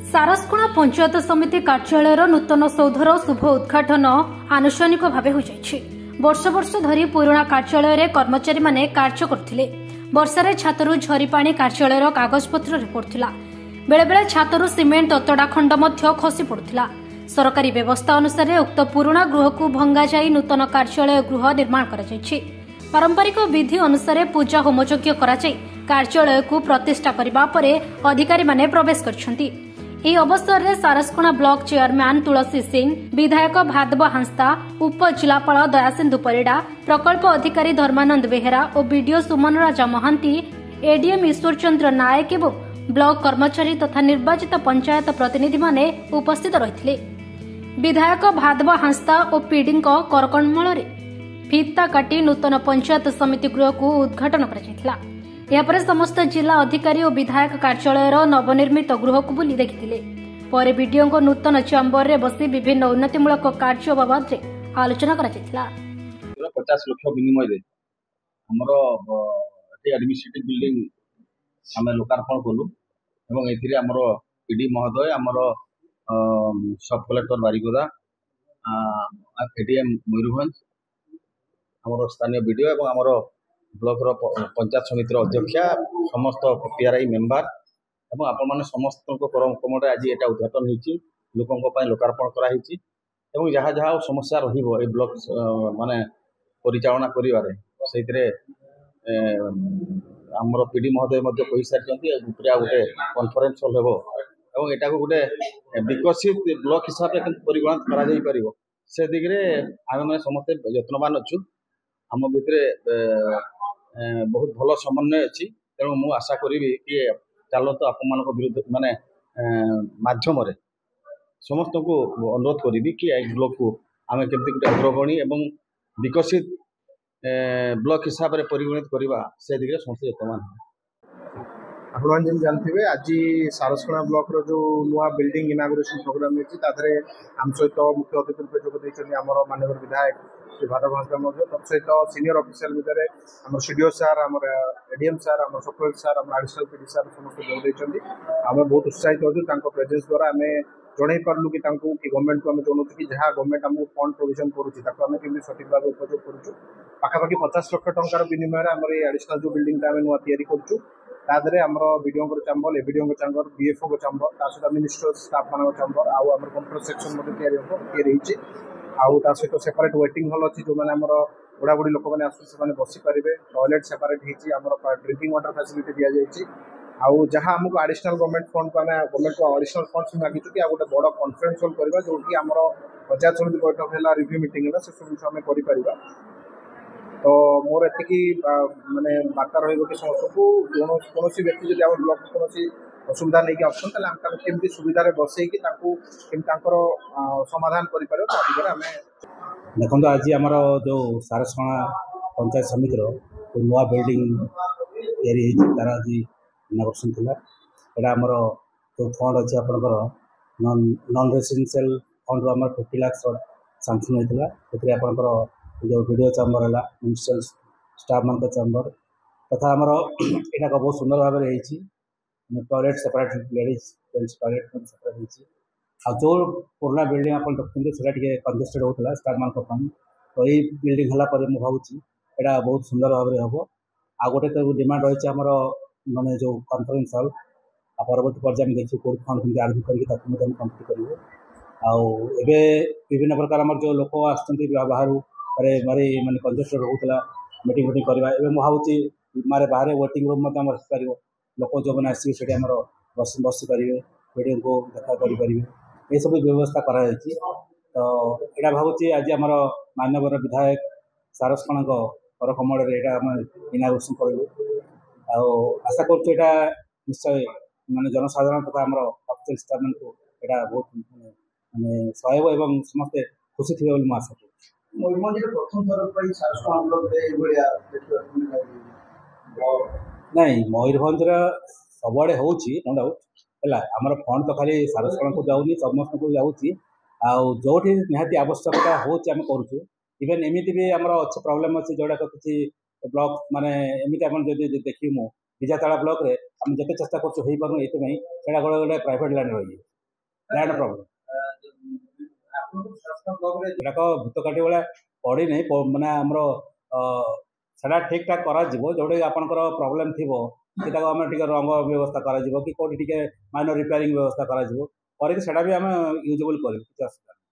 सारसकोणा पंचायत समिति कार्यालय नूतन सौधर शुभ उद्घाटन आनुष्ठानिक भाव हो वर्ष वर्ष धरी पुराणा कार्यालय कर्मचारी माने कार्य करथिले। वर्षारे छातरू झरीपाणी कार्यालय कागजपत्र पड़ुला बेले बेले छातरू सिमेंट अतड़ा खंड मध्य खसी पड़ुला। सरकारी व्यवस्था अनुसार उक्त पुराणा गृह को भंगा जाई नूतन कार्यालय गृह निर्माण करा जायछि। पारंपरिक विधि अनुसार पूजा होमयज्ञ करा जाई कार्यालय को प्रतिष्ठा करबा परे अधिकारी माने प्रवेश करछन्ति। ଏହି ଅବସରରେ ସାରସକୋଣା ବ୍ଲକ ଚେୟାରମ୍ୟାନ ତୁଳସୀ ସିଂ, ବିଧାୟକ ଭାଦବ ହାଁସଦା, ଉପଜିଲ୍ଲାପାଳ ଦୟାସିନ୍ଧୁ ପରିଡ଼ା, ପ୍ରକଳ୍ପ ଅଧିକାରୀ ଧର୍ମାନନ୍ଦ ବେହେରା ଓ ବିଡିଓ ସୁମନ ରାଜା ମହାନ୍ତି, ଏଡିଏମ୍ ଈଶ୍ୱର ଚନ୍ଦ୍ର ନାୟକ ଏବଂ ବ୍ଲକ କର୍ମଚାରୀ ତଥା ନିର୍ବାଚିତ ପଞ୍ଚାୟତ ପ୍ରତିନିଧିମାନେ ଉପସ୍ଥିତ ରହିଥିଲେ। ବିଧାୟକ ଭାଦବ ହାଁସଦା ଓ ପିଡିଙ୍କ କରକମଳରେ ଫିତା କାଟି ନୂତନ ପଞ୍ଚାୟତ ସମିତି ଗୃହକୁ ଉଦ୍ଘାଟନ କରାଯାଇଥିଲା। यापर समस्त जिला अधिकारी और विधायक कार्यालय नवनिर्मित गृह को बुली देखिथिले। परे वीडियो को नूतन चैम्बर रे बसी विभिन्न उन्नतिमूलक कार्य बाबद आलोचना करा जायतिला। 50 लाख विनिमय रे हमरो एडमिनिस्ट्रेटिव बिल्डिंग हमें लोकार्पण कलु एवं एथिरे हमरो पीडी महोदय हमरो सब कलेक्टर बारिगोदा एडीएम मयूरभंज हमरो स्थानीय वीडियो एवं हमरो ब्लॉक पंचायत समिति अध्यक्षा समस्त पीआरआई मेम्बर एवं आपण माने समस्त कमरे आज एटा उद्घाटन होती लोकों लोकार्पण कराई जहाँ जहाँ समस्या रहिबो ए ब्लॉक माने परिचालना करिवारे सेइतरे हमर पीडी महोदय मध्य कहि सारछन्ती गुटरा गुटे कॉन्फ्रेंस हॉल हेबो एवं एटा को गुटे विकसित ब्लॉक हिसाब रे परिगणित करा जाई परिबो से दिगरे आमे माने समस्त यत्नवान अछु। हम भितरे बहुत भल समन्वय अच्छी तेणु मु आशा करी कि चलत आपण विरुद्ध माने माध्यम समस्त को अनुरोध करी कि ब्लॉक को आम केमती गोटे अग्रगणी एवं विकसित ब्लॉक हिसाब से परिगणित करवा से दिगरे समस्त यत्नवान। आपण जन जानते आज सारसकोणा ब्लॉक रो जो नुआ बिल्डिंग इनागुरेशन प्रोग्राम होती आम सहित मुख्य अतिथि रूप जोगद आम माननीय विधायक श्री भादव हांसदा तत्सहित सीनियर ऑफिसर भितर आम सीडीओ सार आम एडीएम सार आम सुपर सार आम एडिशनल पीडी सार समस्त जोगद आम बहुत उत्साहित हो प्रेजेंस द्वारा आम जन पार्लु कि गवर्नमेंट को आम चाहूँ कि जहाँ गवर्नमेंट आमको फंड प्रोविजन करें सठिक भाव उपयोग करूँ पाखापाखि 50 लाख टंकार विनिमय आम एडिशनल जो बिल्डिंग आम नुआ तैयारी आमर वीडियो चैम्बर एवीडियो चैम्बर बीएफओ चैम्बर सहित मिनिस्टर स्टाफ मान चैम्बर आउ कंप्यूटर सेक्शन तैयारी सहित सेपरेट वेटिंग हॉल अच्छी जो मैंने बुढ़ा बुढ़ी लोक मैंने आसने बसी पारे टॉयलेट सेपरेट होती ड्रिंकिंग वाटर फैसिलिटी दि जाइए आउ जहाँ आमको एडिशनल गवर्नमेंट फंड को आम गवर्नमेंट को एडिशनल फंड मागिचु कि गोटे बड़ कॉन्फ्रेंस हॉल करवा जो कि आम पंचायत समिति बैठक है रिव्यू मीटिंग है से सब आम कर तो मोर एति माने बार्ता रही कि समस्त को कौन व्यक्ति जब आम ब्लॉक कौन असुविधा नहीं आसान केमती सुविधा बसई समाधान कर देखो आज आम जो सारसकोणा पंचायत समिति नुआ बिल्डिंग तार आज इनागुरेशन थी यहाँ आमर जो फंड अच्छे आपंकर नॉन रेसिडेंशियल फंड आम 50 लाख सांसन होता है आपंकर जो वीडियो चैम्बर है मिनिस्टर स्टाफ मान चैम्बर तथा आमर यहाँ बहुत सुंदर भाव में toilet separate ladies toilet separate होती जो पुराना बिल्डिंग आप देखते से कंजेस्टेड होता स्टाफ मान तो यही बिल्डिंग है मुझे भावुँ यहाँ बहुत सुंदर भाव में हम आ गोटे तो डिमांड रही है आमर माने जो कॉन्फ्रेंस हॉल परवर्ती पर्याय देखिए कौट फंड कमी आरम्भ करके कम्प्लीट करेंगे आए विभिन्न प्रकार आम जो लोक बाहर मारे माने कंजेस्टेड होता मीटिंग फिटिंग करवा मुझे भावुँ मारे बाहर वेटिंग रूम रखिपर लोक जो मैंने आसिक बसी पारे वीडियो को देखा करें ये सब व्यवस्था कराई तो यहाँ भावुँ आज आम माननीय विधायक सारसकोणा करकमल इनागुरेशन करूँ आशा करा निश्चय माने जनसाधारण तथा आम ऑफिशियल स्टाफ मान यहाँ बहुत माने सहयोग एवं समस्ते खुशी थे बोली आशा करूँ। नहीं मयूरभंज सबुआड़े हो नो डाउट है आमर फंड तो खाली सारसकोणा को जाऊनी समस्त को जाऊँगी जो निहाती आवश्यकता होम करूँ इवेन एमती भी आमर अच्छे प्रोब्लेम अच्छे जोड़ा किसी ब्लॉक माने एमती आप देखी मु विजाताड़ा ब्लॉक रे आम जिते चेष्टा कर पार्न ये गोटे प्राइवेट लाइन रही ଲ୍ୟାଣ୍ଡ ପ୍ରୋବ୍ଲେମ୍ ଏଟାକ ଭୂତକାଠି ଭଳିଆ ପଡ଼ିନି ମାନେ ଆମର ସେଟା ଠିକ୍ ଠାକ୍ କରାଯିବ ଯୋଉଟାକି ଆପଣଙ୍କର ପ୍ରୋବ୍ଲେମ୍ ଥିବ ସେଟାକୁ ଆମେ ଟିକେ ରଙ୍ଗ ବ୍ୟବସ୍ଥା କରାଯିବ କି କେଉଁଠି ଟିକେ ମାଇନର ରିପେୟାରିଂ ବ୍ୟବସ୍ଥା କରାଯିବ କରିକି ସେଟା ବି ଆମେ ୟୁଜେବଲ୍ କରିବୁ କିଛି ଅସୁବିଧା ନାହିଁ।